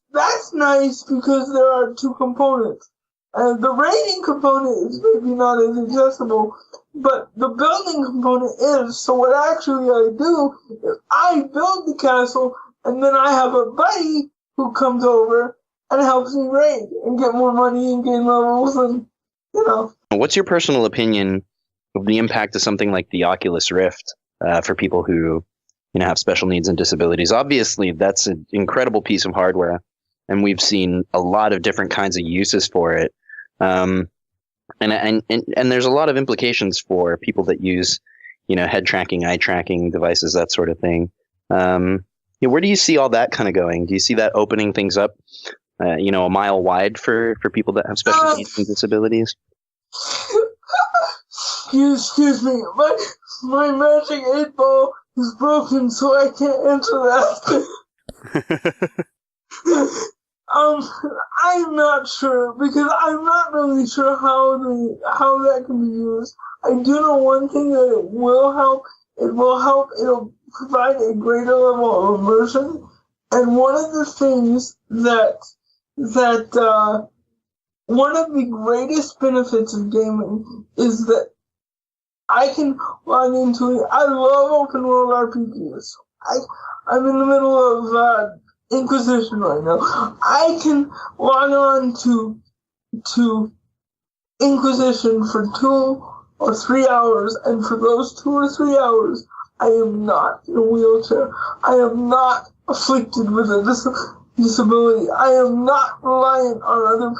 nice because there are two components. And the raiding component is maybe not as accessible, but the building component is. So what actually I do is I build the castle, and then I have a buddy who comes over and helps me raid and get more money and gain levels, and you know. What's your personal opinion of the impact of something like the Oculus Rift for people who, have special needs and disabilities? Obviously, that's an incredible piece of hardware, and we've seen a lot of different kinds of uses for it. And there's a lot of implications for people that use, head tracking, eye tracking devices, that sort of thing. Where do you see all that kind of going? Do you see that opening things up, a mile wide for people that have special needs and disabilities? Excuse me, my magic 8-ball is broken, so I can't answer that. I'm not sure, because I'm not really sure how that can be used. I do know one thing, that it will help. It'll provide a greater level of immersion. And one of the things that one of the greatest benefits of gaming is that I can log into it. I love open world RPGs. I'm in the middle of Inquisition right now. I can log on to Inquisition for 2 or 3 hours, and for those 2 or 3 hours, I am not in a wheelchair. I am not afflicted with a disability. I am not reliant on other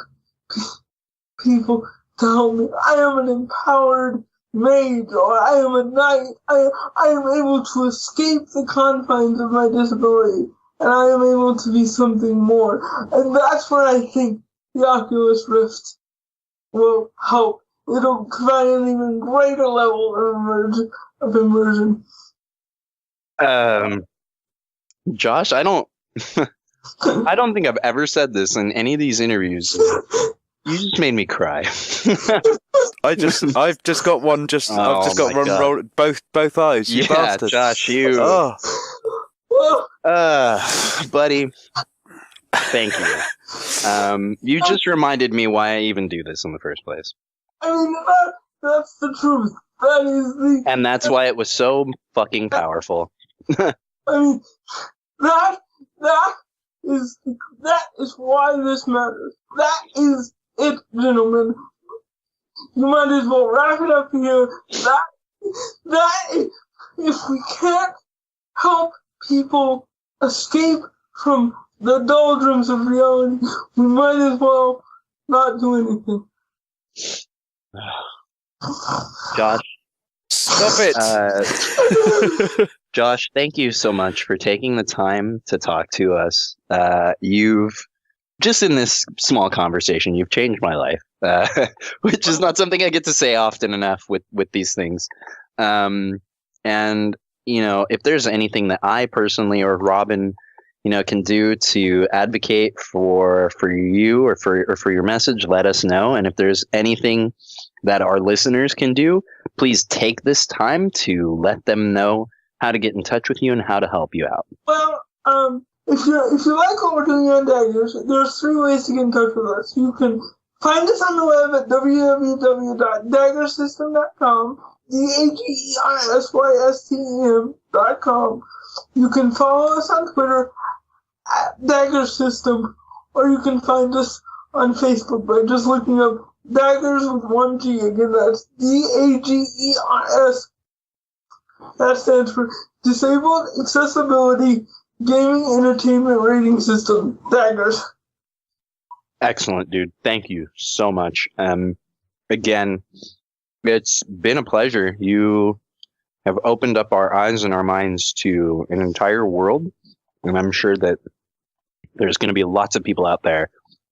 people to help me. I am an empowered mage, or I am a knight. I am able to escape the confines of my disability, and I am able to be something more. And that's where I think the Oculus Rift will help. It'll provide an even greater level of immersion. Josh, I don't think I've ever said this in any of these interviews. You just made me cry. I've just got one. I've just got one roll. Both eyes. You bastard. Josh, you. Buddy. Thank you. You just reminded me why I even do this in the first place. I mean, that's the truth. That is the. And that's why it was so fucking powerful. I mean, that is why this matters. That is it, gentlemen. You might as well wrap it up here. That if we can't help people escape from the doldrums of reality, we might as well not do anything. Josh, stop it. Josh, thank you so much for taking the time to talk to us. You've just in this small conversation, you've changed my life, which is not something I get to say often enough with these things. And if there's anything that I personally or Robin, can do to advocate for you or for your message, let us know. And if there's anything that our listeners can do, please take this time to let them know how to get in touch with you and how to help you out. Well, if you like what we're doing on Daggers, there's 3 ways to get in touch with us. You can find us on the web at www.daggersystem.com, DAGERSYSTEM.com. You can follow us on Twitter at Dagger System, or you can find us on Facebook by just looking up Daggers with 1G. Again, that's DAGERS. That stands for Disabled Accessibility Gaming Entertainment Rating System. Daggers. Excellent, dude. Thank you so much. Again, it's been a pleasure. You have opened up our eyes and our minds to an entire world, and I'm sure that there's going to be lots of people out there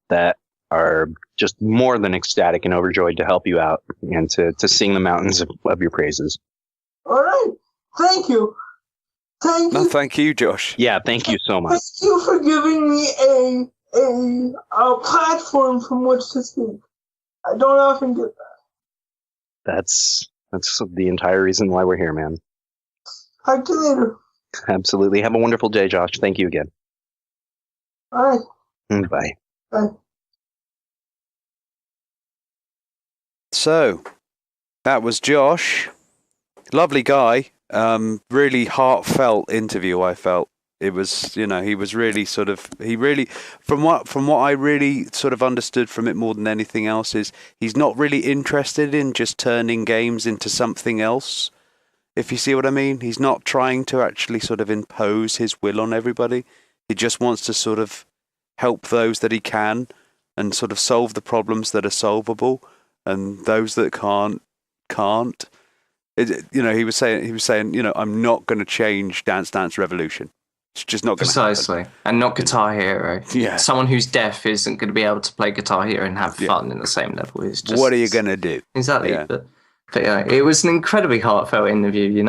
that are just more than ecstatic and overjoyed to help you out and to sing the mountains of your praises. All right. Thank you. Thank No, you. thank you, Josh. Yeah, thank you so much. Thank you for giving me a platform from which to speak. I don't often get that. That's the entire reason why we're here, man. Talk to you later. Absolutely. Have a wonderful day, Josh. Thank you again. All right. Bye. Bye. So, that was Josh. Lovely guy. Really heartfelt interview, I felt. It was, he was really from what I really sort of understood from it more than anything else is he's not really interested in just turning games into something else. If you see what I mean, he's not trying to actually sort of impose his will on everybody. He just wants to sort of help those that he can and sort of solve the problems that are solvable, and those that can't. He was saying, I'm not going to change Dance Dance Revolution. It's just not going to happen. Precisely. And not Guitar Hero. Yeah. Someone who's deaf isn't going to be able to play Guitar Hero and have fun in the same level. It's just, what are you going to do? Exactly. Yeah. But yeah, it was an incredibly heartfelt interview,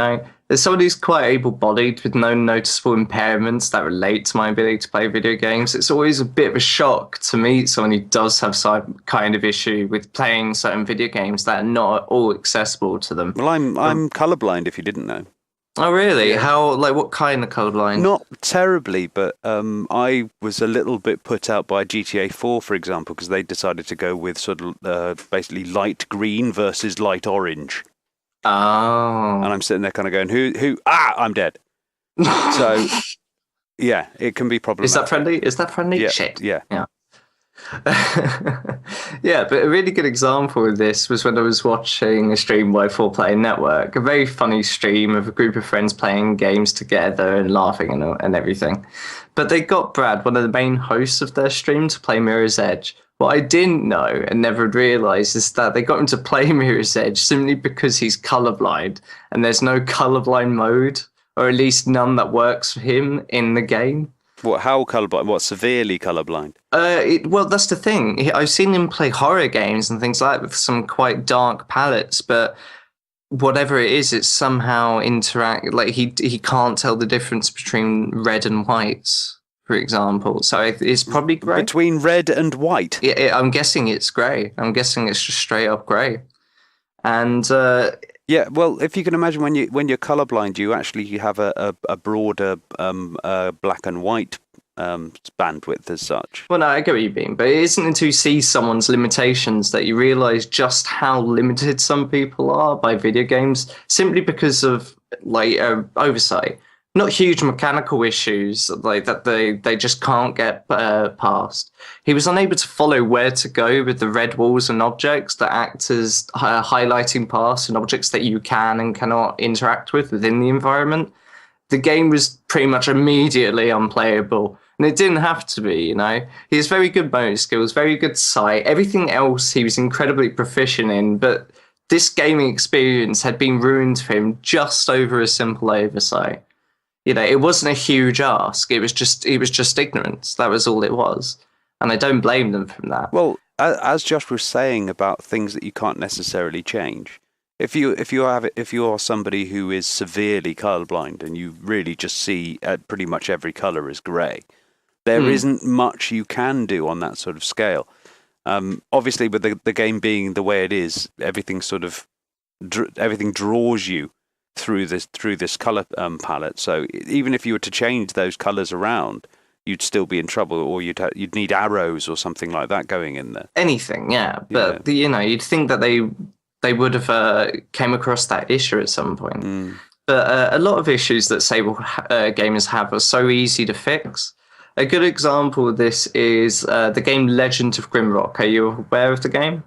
As someone who's quite able-bodied with no noticeable impairments that relate to my ability to play video games, it's always a bit of a shock to meet someone who does have some kind of issue with playing certain video games that are not all accessible to them. Well, I'm colorblind, if you didn't know. Oh, really? How? What kind of colorblind? Not terribly, but I was a little bit put out by GTA 4, for example, because they decided to go with sort of basically light green versus light orange. Oh. And I'm sitting there kind of going, who? I'm dead. So, yeah, it can be problematic. Is that friendly? Yeah, Shit. yeah. Yeah, but a really good example of this was when I was watching a stream by 4Player Network, a very funny stream of a group of friends playing games together and laughing and everything. But they got Brad, one of the main hosts of their stream, to play Mirror's Edge. What I didn't know and never realised is that they got him to play Mirror's Edge simply because he's colourblind, and there's no colourblind mode, or at least none that works for him in the game. What? How colorblind? What? Severely colorblind? Well, that's the thing. I've seen him play horror games and things like that with some quite dark palettes, but whatever it is, it's somehow he can't tell the difference between red and whites, for example. So it's probably grey. Between red and white? I'm guessing it's grey. I'm guessing it's just straight up grey. And yeah, well, if you can imagine when you're colorblind, you have a broader black and white bandwidth as such. Well, no, I get what you mean, but it isn't until you see someone's limitations that you realise just how limited some people are by video games, simply because of oversight. Not huge mechanical issues that they just can't get past. He was unable to follow where to go with the red walls and objects that act as highlighting paths and objects that you can and cannot interact with within the environment. The game was pretty much immediately unplayable, and it didn't have to be. He has very good motor skills, very good sight. Everything else he was incredibly proficient in, but this gaming experience had been ruined for him just over a simple oversight. It wasn't a huge ask. It was just ignorance. That was all it was. And I don't blame them from that. Well, as Josh was saying about things that you can't necessarily change, if you are somebody who is severely colorblind and you really just see pretty much every color as grey, there isn't much you can do on that sort of scale. Obviously, with the game being the way it is, everything draws you through this color palette. So even if you were to change those colors around, you'd still be in trouble, or you'd need arrows or something like that going in there. Anything, yeah. But you'd think that they would have came across that issue at some point. But a lot of issues that Sable gamers have are so easy to fix. A good example of this is the game Legend of Grimrock. Are you aware of the game?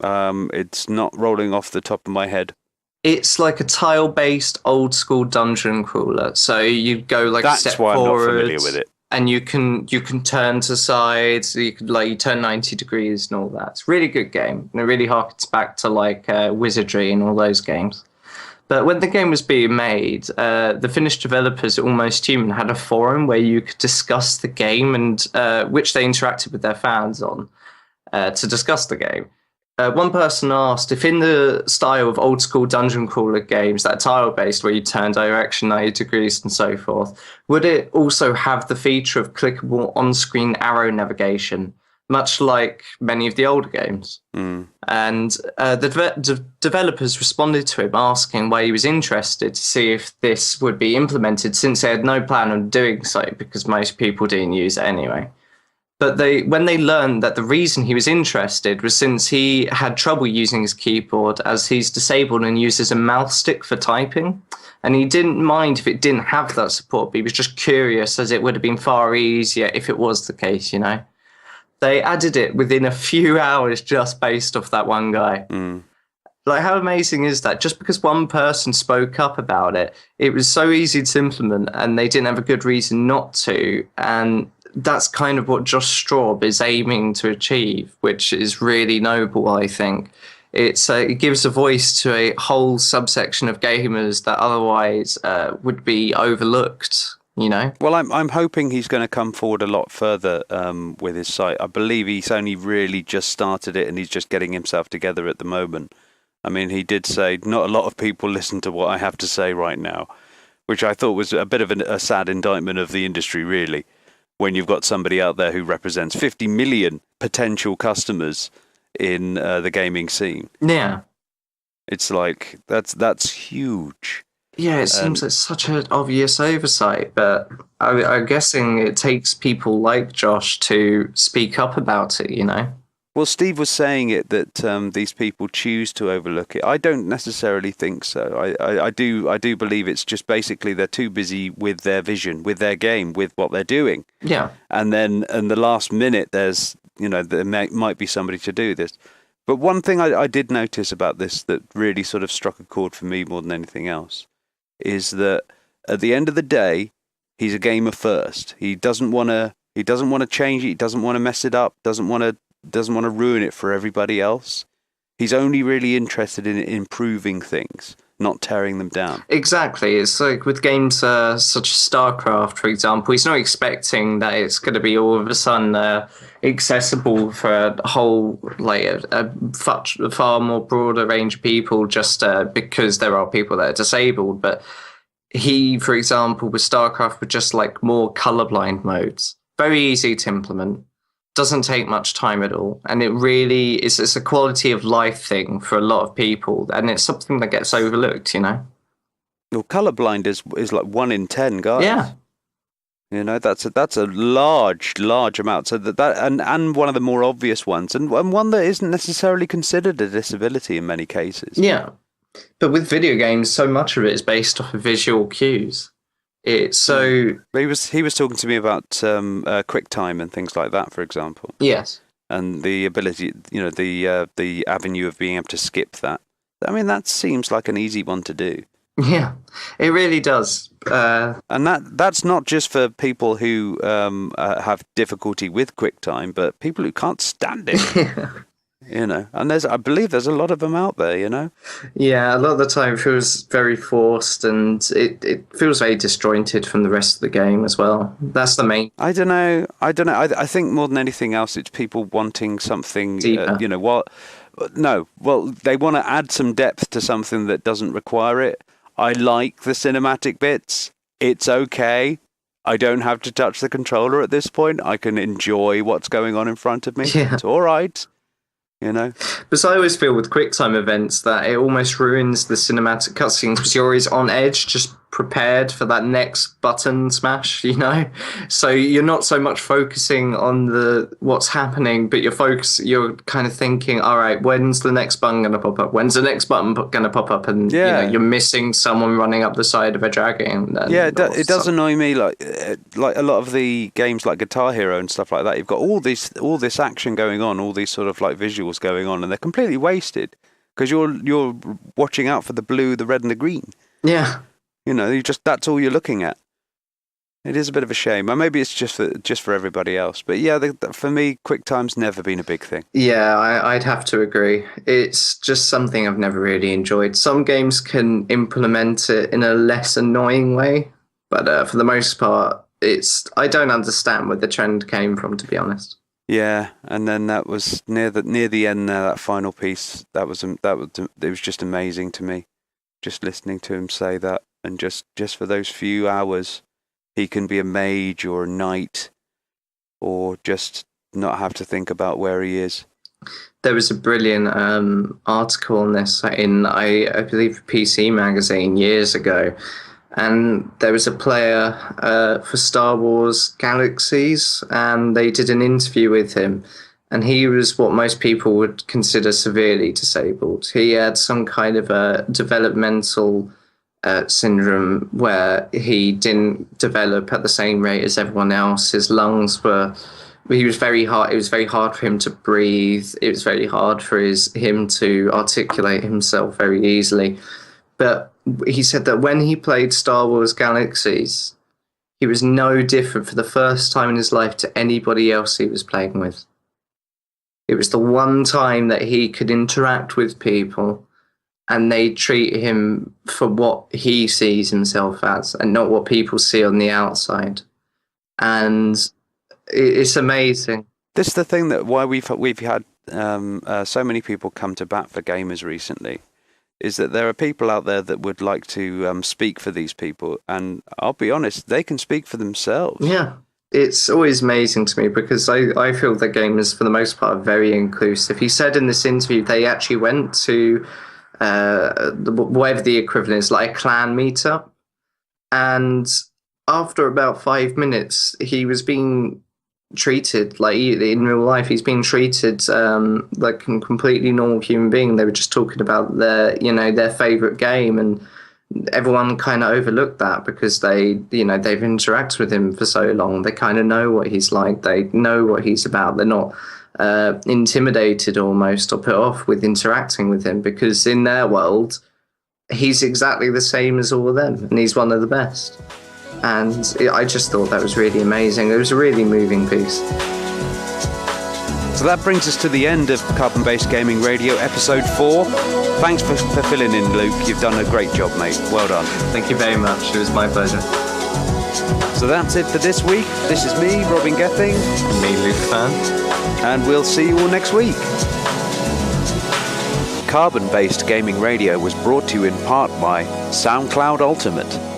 It's not rolling off the top of my head. It's like a tile-based old-school dungeon crawler. So you go like a step why forward, I'm not familiar with it. and you can turn to sides. You could you turn 90 degrees and all that. It's a really good game, and it really harkens back to like Wizardry and all those games. But when the game was being made, the Finnish developers, Almost Human, had a forum where you could discuss the game and which they interacted with their fans on to discuss the game. One person asked if in the style of old school dungeon crawler games, that tile based where you turn direction 90 degrees and so forth, would it also have the feature of clickable on-screen arrow navigation, much like many of the older games? And the developers responded to him asking why he was interested to see if this would be implemented, since they had no plan on doing so because most people didn't use it anyway. But when they learned that the reason he was interested was since he had trouble using his keyboard as he's disabled and uses a mouse stick for typing, and he didn't mind if it didn't have that support, but he was just curious as it would have been far easier if it was the case, you know. They added it within a few hours just based off that one guy. Like, how amazing is that? Just because one person spoke up about it, it was so easy to implement and they didn't have a good reason not to. And that's kind of what Josh Straub is aiming to achieve, which is really noble, I think. It gives a voice to a whole subsection of gamers that otherwise would be overlooked, you know? Well, I'm hoping he's going to come forward a lot further with his site. I believe he's only really just started it and he's just getting himself together at the moment. I mean, he did say not a lot of people listen to what I have to say right now, which I thought was a bit of a sad indictment of the industry, really, when you've got somebody out there who represents 50 million potential customers in the gaming scene. Yeah. It's like, that's huge. Yeah, it seems like such an obvious oversight, but I'm guessing it takes people like Josh to speak up about it, you know? Well, Steve was saying it that these people choose to overlook it. I don't necessarily think so. I do believe it's just basically they're too busy with their vision, with their game, with what they're doing. Yeah. And then in the last minute, there's, you know, there might be somebody to do this. But one thing I did notice about this that really sort of struck a chord for me more than anything else is that at the end of the day, he's a gamer first. He doesn't want to change it. He doesn't want to mess it up. Doesn't want to ruin it for everybody else. He's only really interested in improving things, not tearing them down. Exactly. It's like with games such as StarCraft, for example, he's not expecting that it's going to be all of a sudden accessible for a whole, like a far more broader range of people just because there are people that are disabled. But he, for example, with StarCraft, with just like more colorblind modes, very easy to implement. Doesn't take much time at all, and it really is. It's a quality of life thing for a lot of people, and it's something that gets overlooked, you know. Well, colorblind is like 1 in 10 guys. Yeah, you know, that's a large amount. So that and one of the more obvious ones, and one that isn't necessarily considered a disability in many cases. Yeah, but with video games, so much of it is based off of visual cues. It's so he was talking to me about QuickTime and things like that, for example. Yes, and the ability, you know, the avenue of being able to skip that. I mean, that seems like an easy one to do. Yeah, it really does. And that's not just for people who have difficulty with QuickTime, but people who can't stand it. You know, and I believe there's a lot of them out there, you know? Yeah, a lot of the time it feels very forced and it feels very disjointed from the rest of the game as well. That's the main... I don't know. I think more than anything else, it's people wanting something, you know, what... No, well, they want to add some depth to something that doesn't require it. I like the cinematic bits. It's okay. I don't have to touch the controller at this point. I can enjoy what's going on in front of me. Yeah. It's all right. You know, but I always feel with QuickTime events that it almost ruins the cinematic cutscenes because you're always on edge, just prepared for that next button smash, you know? So you're not so much focusing on what's happening, but you're kind of thinking, all right, when's the next button going to pop up? When's the next button going to pop up? And you're missing someone running up the side of a dragon. It does annoy me, like a lot of the games like Guitar Hero and stuff like that. You've got all this action going on, all these sort of like visuals going on, and they're completely wasted because you're watching out for the blue, the red, and the green. Yeah. You know, that's all you're looking at. It is a bit of a shame. Or maybe it's just for everybody else. But yeah, for me, QuickTime's never been a big thing. Yeah, I'd have to agree. It's just something I've never really enjoyed. Some games can implement it in a less annoying way, but for the most part, I don't understand where the trend came from, to be honest. Yeah, and then that was near the end there, that final piece. It was just amazing to me, just listening to him say that. And just for those few hours, he can be a mage or a knight, or just not have to think about where he is. There was a brilliant article on this in, I believe, PC Magazine years ago. And there was a player for Star Wars Galaxies, and they did an interview with him. And he was what most people would consider severely disabled. He had some kind of a developmental syndrome where he didn't develop at the same rate as everyone else. His lungs he was very hard. It was very hard for him to breathe. It was very hard for him to articulate himself very easily. But he said that when he played Star Wars Galaxies, he was no different for the first time in his life to anybody else he was playing with. It was the one time that he could interact with people and they treat him for what he sees himself as and not what people see on the outside. And it's amazing. This is the thing that why we've had so many people come to bat for gamers recently, is that there are people out there that would like to speak for these people. And I'll be honest, they can speak for themselves. Yeah. It's always amazing to me because I feel that gamers, for the most part, are very inclusive. He said in this interview they actually went to whatever the equivalent is, like a clan meetup, and after about 5 minutes he was being treated like in real life. He's being treated like a completely normal human being. They were just talking about their favorite game, and everyone kind of overlooked that because they've interacted with him for so long. They kind of know what he's like. They know what he's about. They're not intimidated almost or put off with interacting with him because in their world, he's exactly the same as all of them, and he's one of the best. And I just thought that was really amazing. It was a really moving piece. So that brings us to the end of Carbon Based Gaming Radio, episode 4. Thanks for filling in, Luke. You've done a great job, mate. Well done. Thank you very much. It was my pleasure. So that's it for this week. This is me, Robin Gething. And me, Luke Fan. And we'll see you all next week. Carbon Based Gaming Radio was brought to you in part by SoundCloud Ultimate.